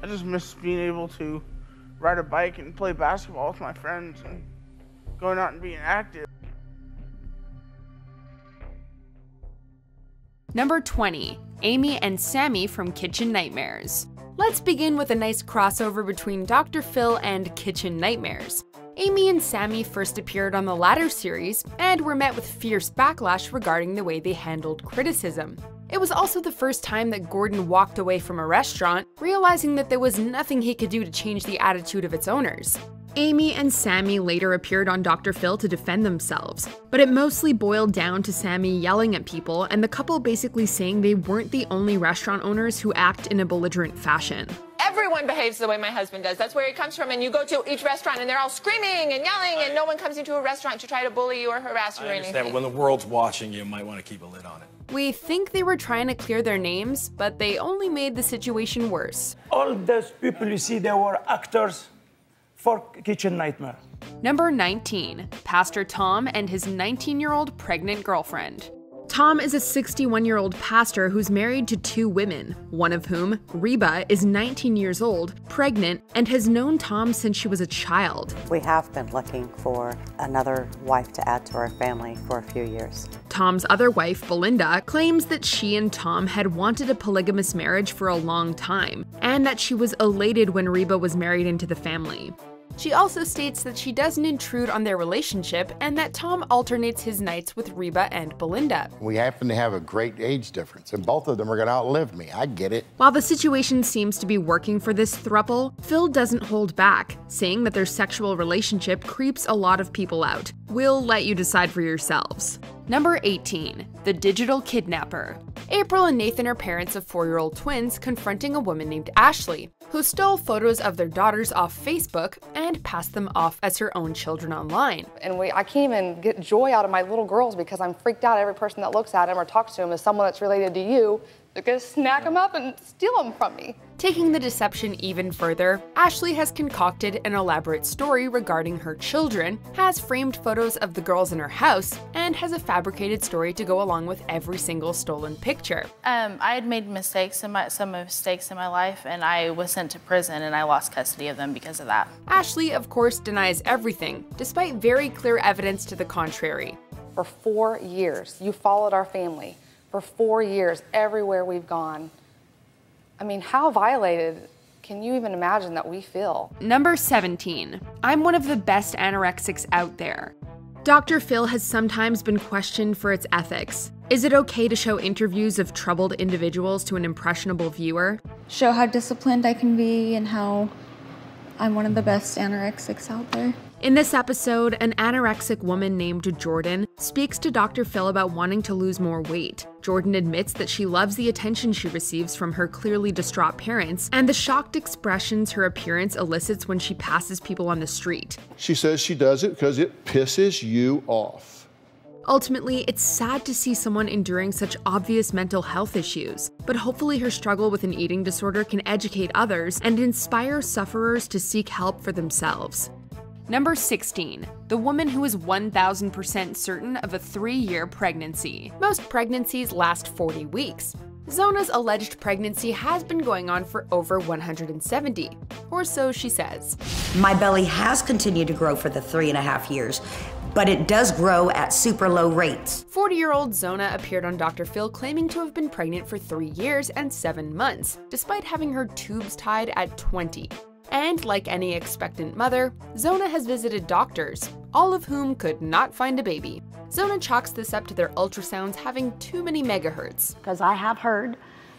I just miss being able to ride a bike and play basketball with my friends and going out and being active. Number 20. Amy and Sammy from Kitchen Nightmares. Let's begin with a nice crossover between Dr. Phil and Kitchen Nightmares. Amy and Sammy first appeared on the latter series and were met with fierce backlash regarding the way they handled criticism. It was also the first time that Gordon walked away from a restaurant, realizing that there was nothing he could do to change the attitude of its owners. Amy and Sammy later appeared on Dr. Phil to defend themselves, but it mostly boiled down to Sammy yelling at people and the couple basically saying they weren't the only restaurant owners who act in a belligerent fashion. Everyone behaves the way my husband does. That's where he comes from. And you go to each restaurant and they're all screaming and yelling and no one comes into a restaurant to try to bully you or harass you or anything. But when the world's watching, you might want to keep a lid on it. We think they were trying to clear their names, but they only made the situation worse. All those people you see, they were actors for Kitchen Nightmare. Number 19. Pastor Tom and his 19-year-old pregnant girlfriend. Tom is a 61-year-old pastor who's married to 2 women, one of whom, Reba, is 19 years old, pregnant, and has known Tom since she was a child. We have been looking for another wife to add to our family for a few years. Tom's other wife, Belinda, claims that she and Tom had wanted a polygamous marriage for a long time, and that she was elated when Reba was married into the family. She also states that she doesn't intrude on their relationship and that Tom alternates his nights with Reba and Belinda. We happen to have a great age difference, and both of them are going to outlive me. I get it. While the situation seems to be working for this throuple, Phil doesn't hold back, saying that their sexual relationship creeps a lot of people out. We'll let you decide for yourselves. Number 18. The Digital Kidnapper. April and Nathan are parents of 4-year-old twins confronting a woman named Ashley, who stole photos of their daughters off Facebook and passed them off as her own children online. And I can't even get joy out of my little girls because I'm freaked out every person that looks at them or talks to them is someone that's related to you. They're gonna snack them up and steal them from me. Taking the deception even further, Ashley has concocted an elaborate story regarding her children, has framed photos of the girls in her house, and has a fabricated story to go along with every single stolen picture. I had made some mistakes in my life, and I was sent to prison, and I lost custody of them because of that. Ashley, of course, denies everything, despite very clear evidence to the contrary. For 4 years, you followed our family. For 4 years, everywhere we've gone. I mean, how violated can you even imagine that we feel? Number 17. I'm one of the best anorexics out there. Dr. Phil has sometimes been questioned for its ethics. Is it okay to show interviews of troubled individuals to an impressionable viewer? Show how disciplined I can be and how I'm one of the best anorexics out there. In this episode, an anorexic woman named Jordan speaks to Dr. Phil about wanting to lose more weight. Jordan admits that she loves the attention she receives from her clearly distraught parents and the shocked expressions her appearance elicits when she passes people on the street. She says she does it because it pisses you off. Ultimately, it's sad to see someone enduring such obvious mental health issues, but hopefully her struggle with an eating disorder can educate others and inspire sufferers to seek help for themselves. Number 16. The woman who is 1000% certain of a 3-year pregnancy. Most pregnancies last 40 weeks. Zona's alleged pregnancy has been going on for over 170, or so she says. My belly has continued to grow for the 3.5 years, but it does grow at super low rates. 40-year-old Zona appeared on Dr. Phil claiming to have been pregnant for 3 years and 7 months, despite having her tubes tied at 20. And like any expectant mother, Zona has visited doctors, all of whom could not find a baby. Zona chalks this up to their ultrasounds having too many megahertz. Because I have heard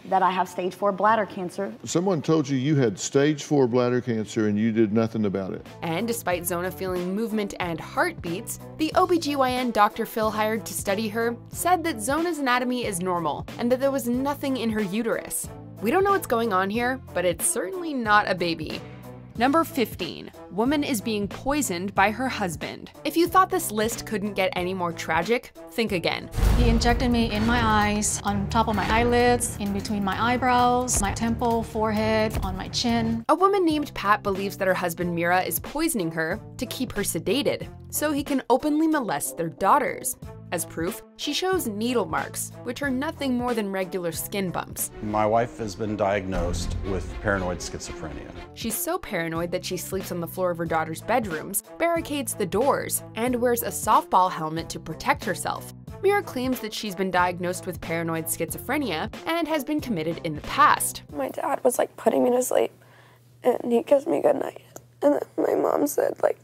that I have stage 4 bladder cancer. Someone told you had stage 4 bladder cancer and you did nothing about it. And despite Zona feeling movement and heartbeats, the OBGYN Dr. Phil hired to study her said that Zona's anatomy is normal and that there was nothing in her uterus. We don't know what's going on here, but it's certainly not a baby. Number 15. Woman is being poisoned by her husband. If you thought this list couldn't get any more tragic, think again. He injected me in my eyes, on top of my eyelids, in between my eyebrows, my temple, forehead, on my chin. A woman named Pat believes that her husband Mira is poisoning her to keep her sedated, so he can openly molest their daughters. As proof, she shows needle marks, which are nothing more than regular skin bumps. My wife has been diagnosed with paranoid schizophrenia. She's so paranoid that she sleeps on the floor of her daughter's bedrooms, barricades the doors, and wears a softball helmet to protect herself. Mira claims that she's been diagnosed with paranoid schizophrenia and has been committed in the past. My dad was like putting me to sleep and he kissed me goodnight. And then my mom said like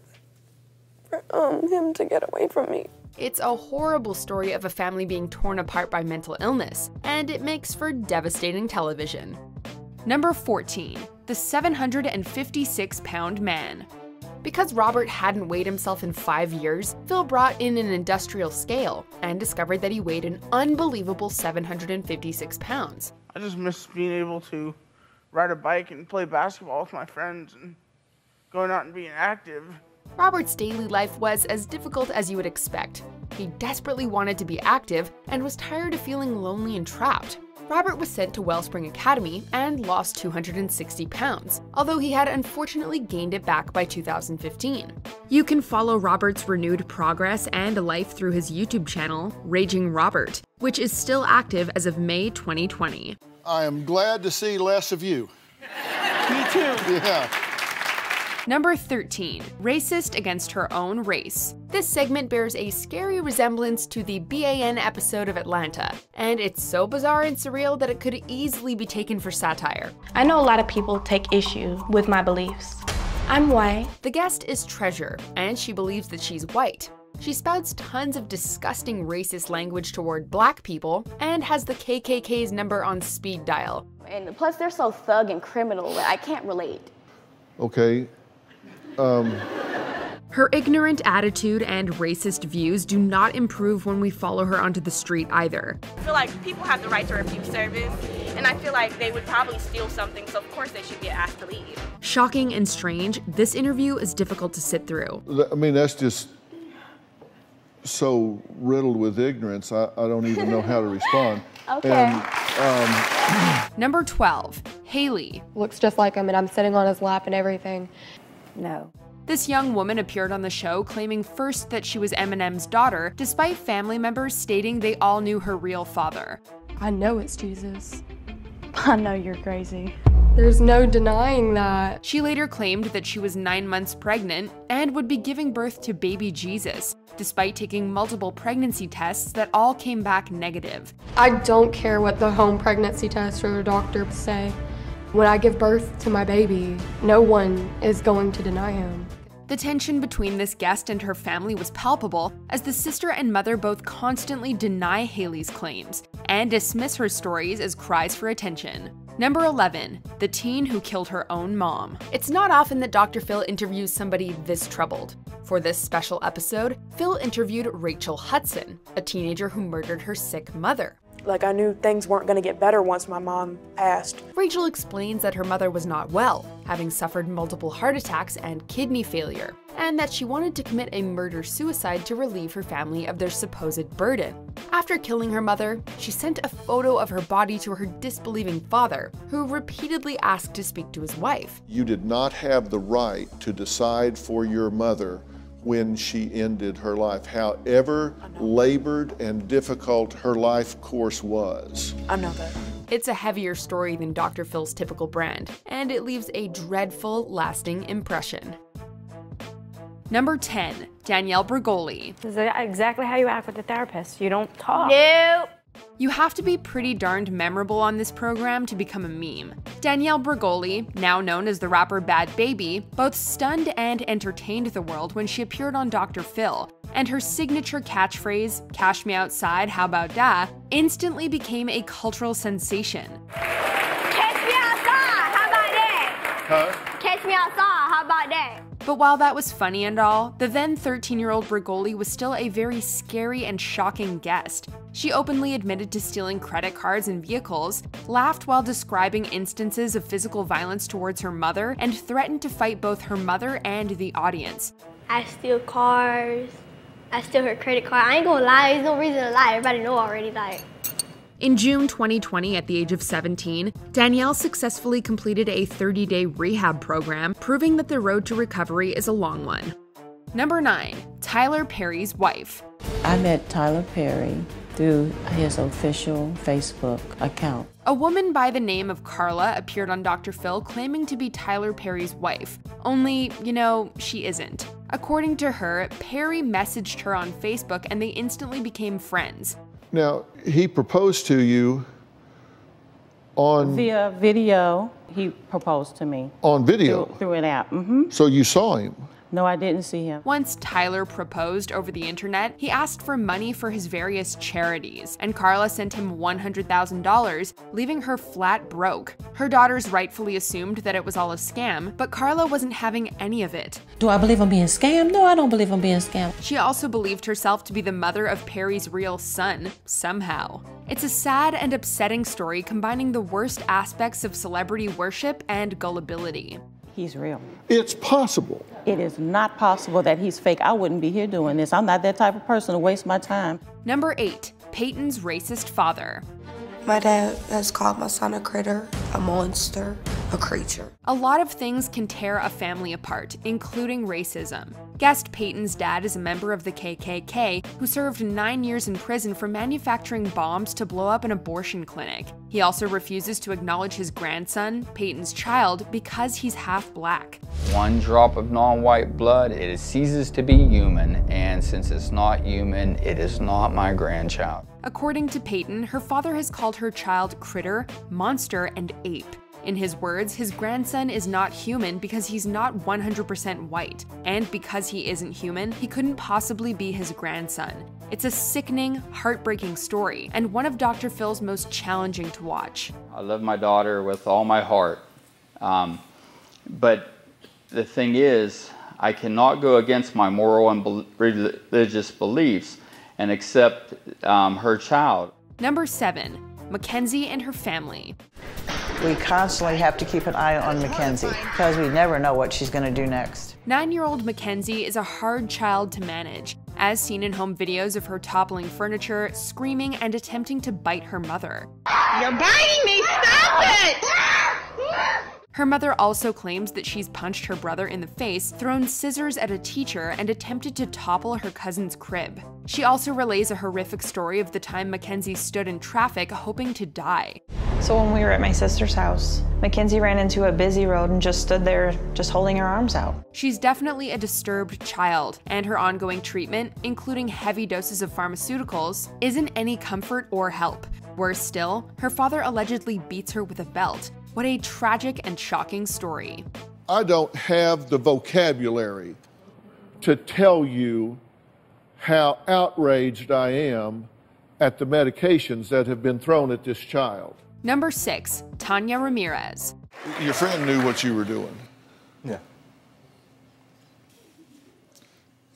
for him to get away from me. It's a horrible story of a family being torn apart by mental illness, and it makes for devastating television. Number 14, the 756-pound man. Because Robert hadn't weighed himself in 5 years, Phil brought in an industrial scale and discovered that he weighed an unbelievable 756 pounds. I just miss being able to ride a bike and play basketball with my friends and going out and being active. Robert's daily life was as difficult as you would expect. He desperately wanted to be active and was tired of feeling lonely and trapped. Robert was sent to Wellspring Academy and lost 260 pounds, although he had unfortunately gained it back by 2015. You can follow Robert's renewed progress and life through his YouTube channel, Raging Robert, which is still active as of May 2020. I am glad to see less of you. Me too. Yeah. Number 13, racist against her own race. This segment bears a scary resemblance to the BAN episode of Atlanta, and it's so bizarre and surreal that it could easily be taken for satire. I know a lot of people take issue with my beliefs. I'm white. The guest is Treasure, and she believes that she's white. She spouts tons of disgusting racist language toward black people and has the KKK's number on speed dial. And plus they're so thug and criminal that I can't relate. Okay. Her ignorant attitude and racist views do not improve when we follow her onto the street either. I feel like people have the right to refuse service, and I feel like they would probably steal something, so of course they should get asked to leave. Shocking and strange, this interview is difficult to sit through. I mean, that's just so riddled with ignorance, I don't even know how to respond. Okay. And, Number 12, Haley. Looks just like him, and I'm sitting on his lap and everything. No. This young woman appeared on the show claiming first that she was Eminem's daughter, despite family members stating they all knew her real father. I know it's Jesus. I know you're crazy. There's no denying that. She later claimed that she was 9 months pregnant and would be giving birth to baby Jesus, despite taking multiple pregnancy tests that all came back negative. I don't care what the home pregnancy test or the doctor say. When I give birth to my baby, no one is going to deny him. The tension between this guest and her family was palpable, as the sister and mother both constantly deny Haley's claims and dismiss her stories as cries for attention. Number 11, the teen who killed her own mom. It's not often that Dr. Phil interviews somebody this troubled. For this special episode, Phil interviewed Rachel Hudson, a teenager who murdered her sick mother. Like I knew things weren't going to get better once my mom passed. Rachel explains that her mother was not well, having suffered multiple heart attacks and kidney failure, and that she wanted to commit a murder-suicide to relieve her family of their supposed burden. After killing her mother, she sent a photo of her body to her disbelieving father, who repeatedly asked to speak to his wife. you did not have the right to decide for your mother when she ended her life, however labored and difficult her life course was. I know that. It's a heavier story than Dr. Phil's typical brand, and it leaves a dreadful, lasting impression. Number 10, Danielle Bregoli. This is exactly how you act with the therapist. You don't talk. Nope. You have to be pretty darned memorable on this program to become a meme. Danielle Bregoli, now known as the rapper Bad Baby, both stunned and entertained the world when she appeared on Dr. Phil, and her signature catchphrase, "Cash me outside, how about that?" instantly became a cultural sensation. Catch me outside, how about that? Huh? Catch me outside, how about that? But while that was funny and all, the then 13-year-old Bregoli was still a very scary and shocking guest. She openly admitted to stealing credit cards and vehicles, laughed while describing instances of physical violence towards her mother, and threatened to fight both her mother and the audience. I steal cars, I steal her credit card. I ain't gonna lie, there's no reason to lie, everybody know already, like. In June 2020, at the age of 17, Danielle successfully completed a 30-day rehab program, proving that the road to recovery is a long one. Number 9, Tyler Perry's wife. I met Tyler Perry through his official Facebook account. A woman by the name of Carla appeared on Dr. Phil claiming to be Tyler Perry's wife. Only, you know, she isn't. According to her, Perry messaged her on Facebook and they instantly became friends. Now, he proposed to you on... Via video, he proposed to me. On video? Through an app. So you saw him? No, I didn't see him. Once Tyler proposed over the internet, he asked for money for his various charities, and Carla sent him $100,000, leaving her flat broke. Her daughters rightfully assumed that it was all a scam, but Carla wasn't having any of it. Do I believe I'm being scammed? No, I don't believe I'm being scammed. She also believed herself to be the mother of Perry's real son, somehow. It's a sad and upsetting story combining the worst aspects of celebrity worship and gullibility. He's real. It's possible. It is not possible that he's fake. I wouldn't be here doing this. I'm not that type of person to waste my time. Number 8, Peyton's racist father. My dad has called my son a critter, a monster, a creature. A lot of things can tear a family apart, including racism. Guest Peyton's dad is a member of the KKK who served 9 years in prison for manufacturing bombs to blow up an abortion clinic. He also refuses to acknowledge his grandson, Peyton's child, because he's half black. One drop of non-white blood, it ceases to be human, and since it's not human, it is not my grandchild. According to Peyton, her father has called her child critter, monster, and ape. In his words, his grandson is not human because he's not 100% white, and because he isn't human, he couldn't possibly be his grandson. It's a sickening, heartbreaking story, and one of Dr. Phil's most challenging to watch. I love my daughter with all my heart, but the thing is, I cannot go against my moral and religious beliefs and accept her child. Number 7, Mackenzie and her family. We constantly have to keep an eye on Mackenzie because we never know what she's going to do next. 9-year-old Mackenzie is a hard child to manage, as seen in home videos of her toppling furniture, screaming, and attempting to bite her mother. You're biting me! Stop it! Her mother also claims that she's punched her brother in the face, thrown scissors at a teacher, and attempted to topple her cousin's crib. She also relays a horrific story of the time Mackenzie stood in traffic hoping to die. So when we were at my sister's house, Mackenzie ran into a busy road and just stood there, just holding her arms out. She's definitely a disturbed child, and her ongoing treatment, including heavy doses of pharmaceuticals, isn't any comfort or help. Worse still, her father allegedly beats her with a belt. What a tragic and shocking story. I don't have the vocabulary to tell you how outraged I am at the medications that have been thrown at this child. Number 6, Tanya Ramirez. Your friend knew what you were doing. Yeah.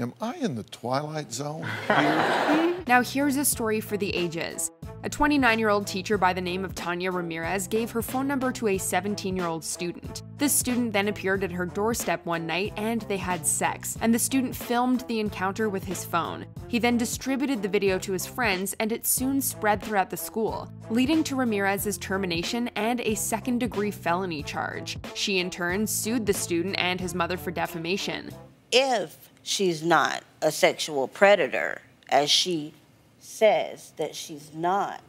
Am I in the twilight zone here? Now here's a story for the ages. A 29-year-old teacher by the name of Tanya Ramirez gave her phone number to a 17-year-old student. This student then appeared at her doorstep one night and they had sex, and the student filmed the encounter with his phone. He then distributed the video to his friends and it soon spread throughout the school, leading to Ramirez's termination and a second-degree felony charge. She in turn sued the student and his mother for defamation. If she's not a sexual predator, as she says that she's not,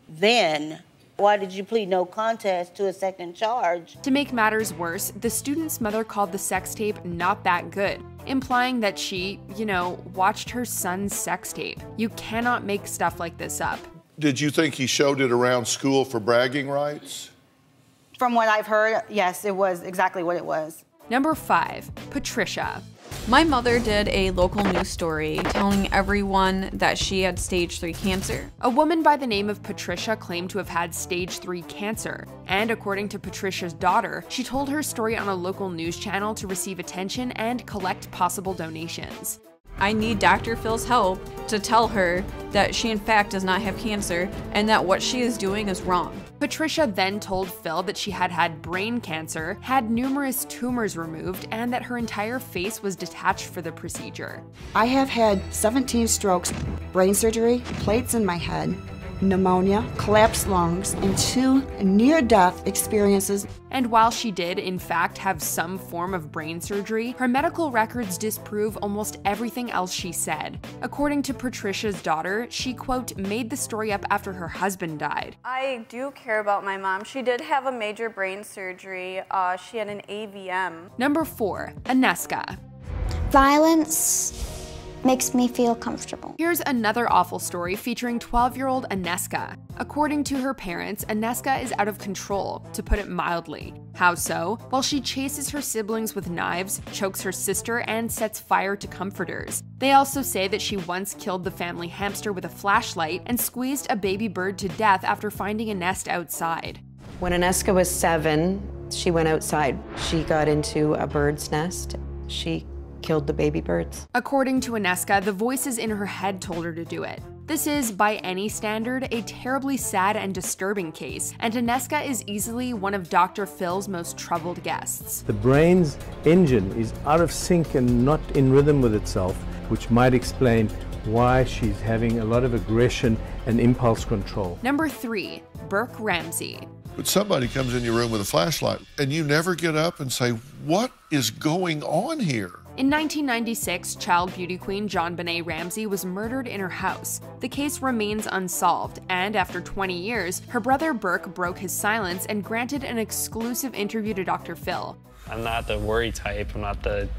then why did you plead no contest to a second charge? To make matters worse, the student's mother called the sex tape not that good, implying that she, watched her son's sex tape. You cannot make stuff like this up. Did you think he showed it around school for bragging rights? From what I've heard, yes, it was exactly what it was. Number 5, Patricia. My mother did a local news story telling everyone that she had stage 3 cancer. A woman by the name of Patricia claimed to have had stage 3 cancer, and according to Patricia's daughter, she told her story on a local news channel to receive attention and collect possible donations. I need Dr. Phil's help to tell her that she in fact does not have cancer and that what she is doing is wrong. Patricia then told Phil that she had had brain cancer, had numerous tumors removed, and that her entire face was detached for the procedure. I have had 17 strokes, brain surgery, plates in my head, pneumonia, collapsed lungs, and 2 near-death experiences. And while she did, in fact, have some form of brain surgery, her medical records disprove almost everything else she said. According to Patricia's daughter, she, quote, made the story up after her husband died. I do care about my mom. She did have a major brain surgery. She had an AVM. Number 4, Aneska. Violence makes me feel comfortable. Here's another awful story featuring 12-year-old Aneska. According to her parents, Aneska is out of control, to put it mildly. How so? Well, she chases her siblings with knives, chokes her sister, and sets fire to comforters. They also say that she once killed the family hamster with a flashlight and squeezed a baby bird to death after finding a nest outside. When Aneska was 7, she went outside. She got into a bird's nest. She killed the baby birds. According to Aneska, the voices in her head told her to do it. This is, by any standard, a terribly sad and disturbing case, and Aneska is easily one of Dr. Phil's most troubled guests. The brain's engine is out of sync and not in rhythm with itself, which might explain why she's having a lot of aggression and impulse control. Number 3, Burke Ramsey. But somebody comes in your room with a flashlight and you never get up and say, what is going on here? In 1996, child beauty queen JonBenet Ramsey was murdered in her house. The case remains unsolved, and after 20 years, her brother Burke broke his silence and granted an exclusive interview to Dr. Phil. I'm not the worry type. I'm not the...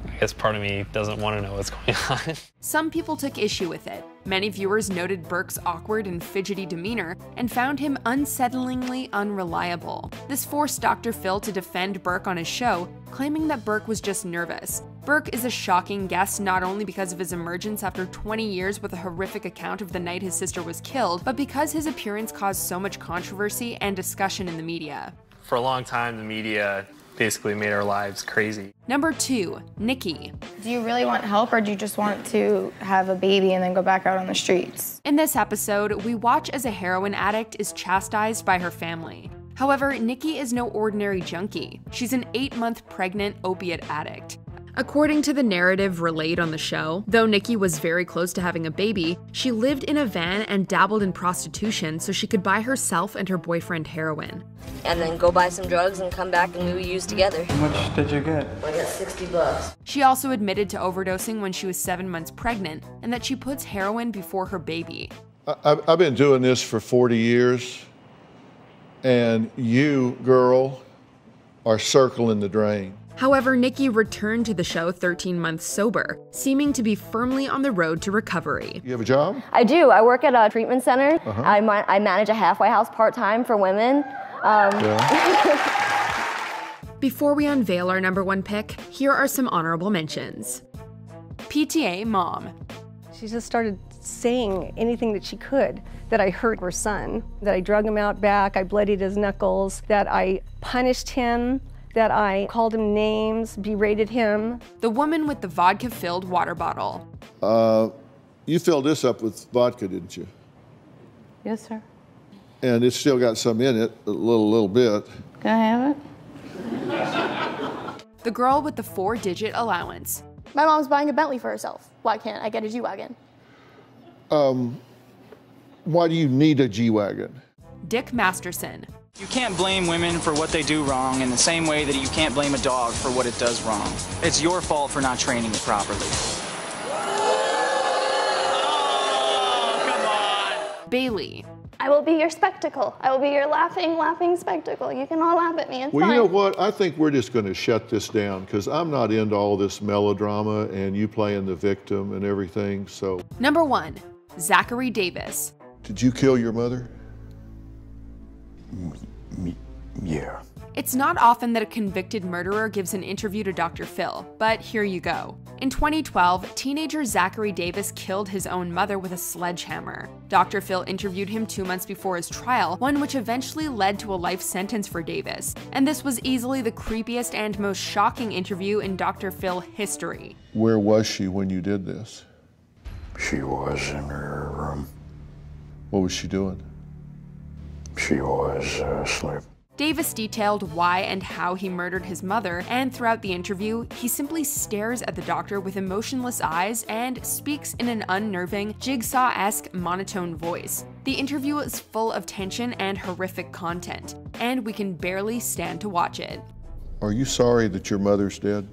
I guess part of me doesn't want to know what's going on. Some people took issue with it. Many viewers noted Burke's awkward and fidgety demeanor and found him unsettlingly unreliable. This forced Dr. Phil to defend Burke on his show, claiming that Burke was just nervous. Burke is a shocking guest not only because of his emergence after 20 years with a horrific account of the night his sister was killed, but because his appearance caused so much controversy and discussion in the media. For a long time, the media basically made our lives crazy. Number 2, Nikki. Do you really want help, or do you just want to have a baby and then go back out on the streets? In this episode, we watch as a heroin addict is chastised by her family. However, Nikki is no ordinary junkie. She's an 8-month pregnant opiate addict. According to the narrative relayed on the show, though Nikki was very close to having a baby, she lived in a van and dabbled in prostitution so she could buy herself and her boyfriend heroin. And then go buy some drugs and come back and we would use together. How much did you get? I got $60. She also admitted to overdosing when she was 7 months pregnant and that she puts heroin before her baby. I've been doing this for 40 years, and you, girl, are circling the drain. However, Nikki returned to the show 13 months sober, seeming to be firmly on the road to recovery. You have a job? I do. I work at a treatment center. I manage a halfway house part-time for women. Before we unveil our number 1 pick, here are some honorable mentions. PTA mom. She just started saying anything that she could, that I hurt her son, that I drug him out back, I bloodied his knuckles, that I punished him, that I called him names, berated him. The woman with the vodka-filled water bottle. You filled this up with vodka, didn't you? Yes, sir. And it's still got some in it, a little bit. Can I have it? The girl with the 4-digit allowance. My mom's buying a Bentley for herself. Why can't I get a G-Wagon? Why do you need a G-Wagon? Dick Masterson. You can't blame women for what they do wrong in the same way that you can't blame a dog for what it does wrong. It's your fault for not training it properly. Oh, come on. Bailey. I will be your spectacle. I will be your laughing spectacle. You can all laugh at me. It's Well, fine. you know what? I think we're just going to shut this down because I'm not into all this melodrama and you playing the victim and everything, so. Number 1, Zachary Davis. Did you kill your mother? Yeah. It's not often that a convicted murderer gives an interview to Dr. Phil, but here you go. In 2012, teenager Zachary Davis killed his own mother with a sledgehammer. Dr. Phil interviewed him 2 months before his trial, one which eventually led to a life sentence for Davis. And this was easily the creepiest and most shocking interview in Dr. Phil history. Where was she when you did this? She was in her room. What was she doing? She was asleep. Davis detailed why and how he murdered his mother, and throughout the interview, he simply stares at the doctor with emotionless eyes and speaks in an unnerving, Jigsaw-esque monotone voice. The interview is full of tension and horrific content, and we can barely stand to watch it. Are you sorry that your mother's dead?